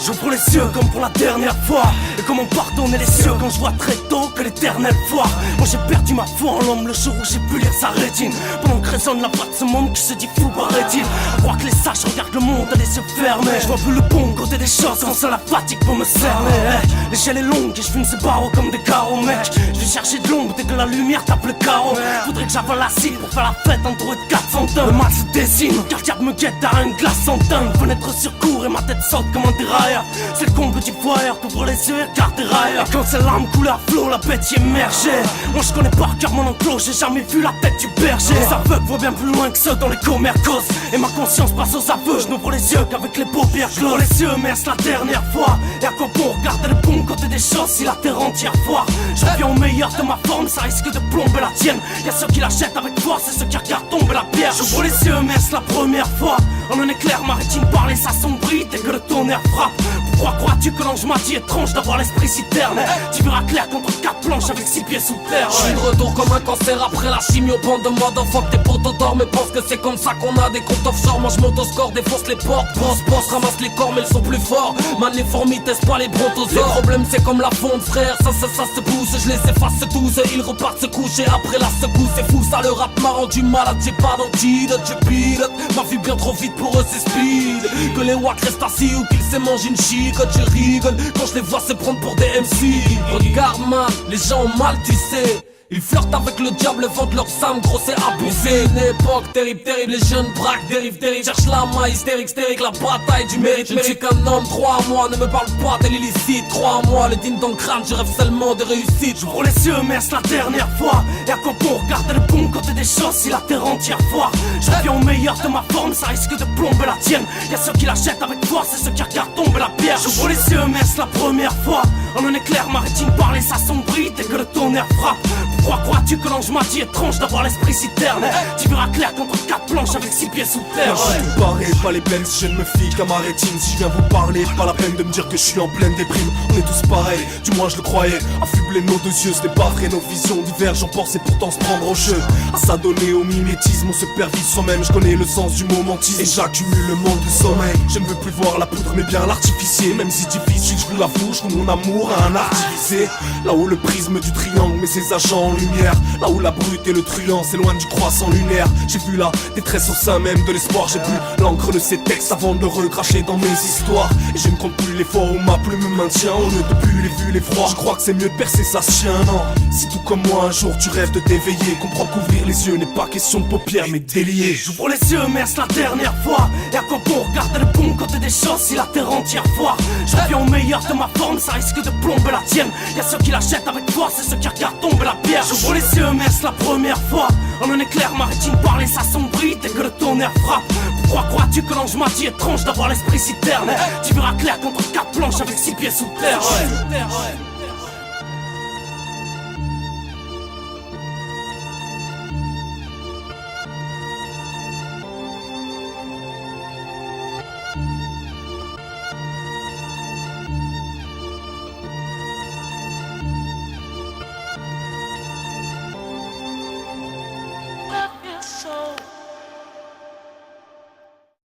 J'ouvre les yeux comme pour la dernière fois. Et comment pardonner les cieux quand je vois très tôt que l'éternel foire. Moi j'ai perdu ma foi en l'homme le jour où j'ai pu lire sa rétine. Pendant que résonne la voix de ce monde qui se dit fou, paraît-il. À croire que les sages regardent le monde à les yeux fermés. Je vois plus le bon côté des choses quand c'est la fatigue pour me cerner. L'échelle est longue et je fume ces barreaux comme des carreaux, mec. Je vais chercher de l'ombre dès que la lumière tape le carreau. Faudrait que j'avale l'acide pour faire la fête entouré de 400 tonnes. Le mal se dessine, car le diable me guette derrière une glace en dingue. Fenêtre sur court et ma tête saute comme un dérailleur. C'est le comble du voyeur, t'ouvres les yeux et regarde tes railleurs. Et quand c'est l'arme coule à flot, la bête y émerge. Moi je connais par cœur mon enclos, j'ai jamais vu la tête du berger. Les aveugles voient bien plus loin que ceux dans les commercos. Et ma conscience passe aux aveux, je n'ouvre les yeux qu'avec les paupières closes. J'ouvre les yeux mais est-ce la dernière fois? Et à quoi bon regarder le bon côté des choses si la terre entière foire? Je reviens au meilleur de ma forme, ça risque de plomber la tienne. Y'a ceux qui l'achètent avec force et ceux qui regardent tomber la pierre. J'ouvre les yeux mais est-ce la première fois? En un éclair maritime parle et s'assombrit dès que le tonnerre frappe. Pourquoi crois-tu que l'ange m'a dit étrange d'avoir l'esprit si terne? Tu verras clair contre 4 planches avec 6 pieds sous terre. Je suis de retour comme un cancer après la chimio. Bande de mode enfant que tes potos dorment et pense que c'est comme ça qu'on a des comptes offshore. Moi je monte au score, défonce les portes. Boss, ramasse les corps mais ils sont plus forts. Man les fourmis testent pas les brontosaures. Les problèmes c'est comme la fonte frère. Ça se pousse, je les efface tous. Et ils repartent se coucher après la secousse. C'est fou ça le rap m'a rendu malade. J'ai pas d'antidote, je pilote. Ma vie bien trop vite pour eux c'est speed. Que les wacks restent assis ou qu'ils se mangent une chicotte. Je rigole quand je les vois se prendre pour des MC. Regarde man, les gens ont mal tu sais. Ils flirtent avec le diable, vendent leur âme, gros c'est abusé. Une époque terrible, les jeunes braques, dérive, cherchent la main hystérique, la bataille du mérite. Je ne suis qu'un homme, crois à moi, ne me parle pas de l'illicite. Crois à moi, le digne dans le crâne, je rêve seulement de réussite. J'ouvre les yeux mais est-ce la dernière fois? Et à quoi bon regarder le bon côté des choses si la terre entière foire? Je reviens au meilleur de ma forme, ça risque de plomber la tienne. Y'a ceux qui l'achètent avec force et ceux qui regardent tomber la pierre. J'ouvre les yeux mais est-ce la première fois? En un éclair maritime parle et s'assombrit dès que le tonnerre frappe. Pourquoi crois-tu que l'ange m'a dit étrange d'avoir l'esprit si terne? Tu verras clair contre 4 planches avec 6 pieds sous terre. Je suis tout barré, pas les plaines, si je ne me fie qu'à ma rétine. Si je viens vous parler, pas la peine de me dire que je suis en pleine déprime. On est tous pareils, du moins je le croyais. Affublés nos deux yeux, ce n'est pas vrai, nos visions divergent. On pensait pourtant se prendre au jeu. À s'adonner au mimétisme, on se perd vite soi-même. Je connais le sens du momentisme et j'accumule le manque de sommeil. Je ne veux plus voir la poudre mais bien l'artificier. Même si difficile, je vous l'avoue, je trouve mon amour à un artificier. Là où le prisme du triangle met ses agents en lumière. Là où la brute et le truand s'éloignent du croissant lunaire. J'ai vu la détresse au sein même de l'espoir. J'ai bu l'encre de ces textes avant de le recracher dans mes histoires. Et je ne compte plus les fois où ma plume me maintient. Au lieu de plus les vues, les froids. Je crois que c'est mieux de percer sa chien, non. Si tout comme moi un jour tu rêves de t'éveiller, comprends qu'ouvrir les yeux n'est pas question de paupières mais délier. J'ouvre les yeux mais est-ce la dernière fois? Et à quoi bon regarder le bon côté des choses si la terre entière foire? Je reviens au meilleur de ma forme, ça risque de plomber la tienne. Y'a ceux qui l'achètent avec force et ceux qui regardent tomber la pierre. J'ouvre les yeux mais est-ce la première fois? En un éclair maritime parle et s'assombrit dès que le tonnerre frappe. Pourquoi crois-tu que l'ange m'a dit étrange d'avoir l'esprit si terne? Tu verras clair contre 4 planches avec 6 pieds sous terre.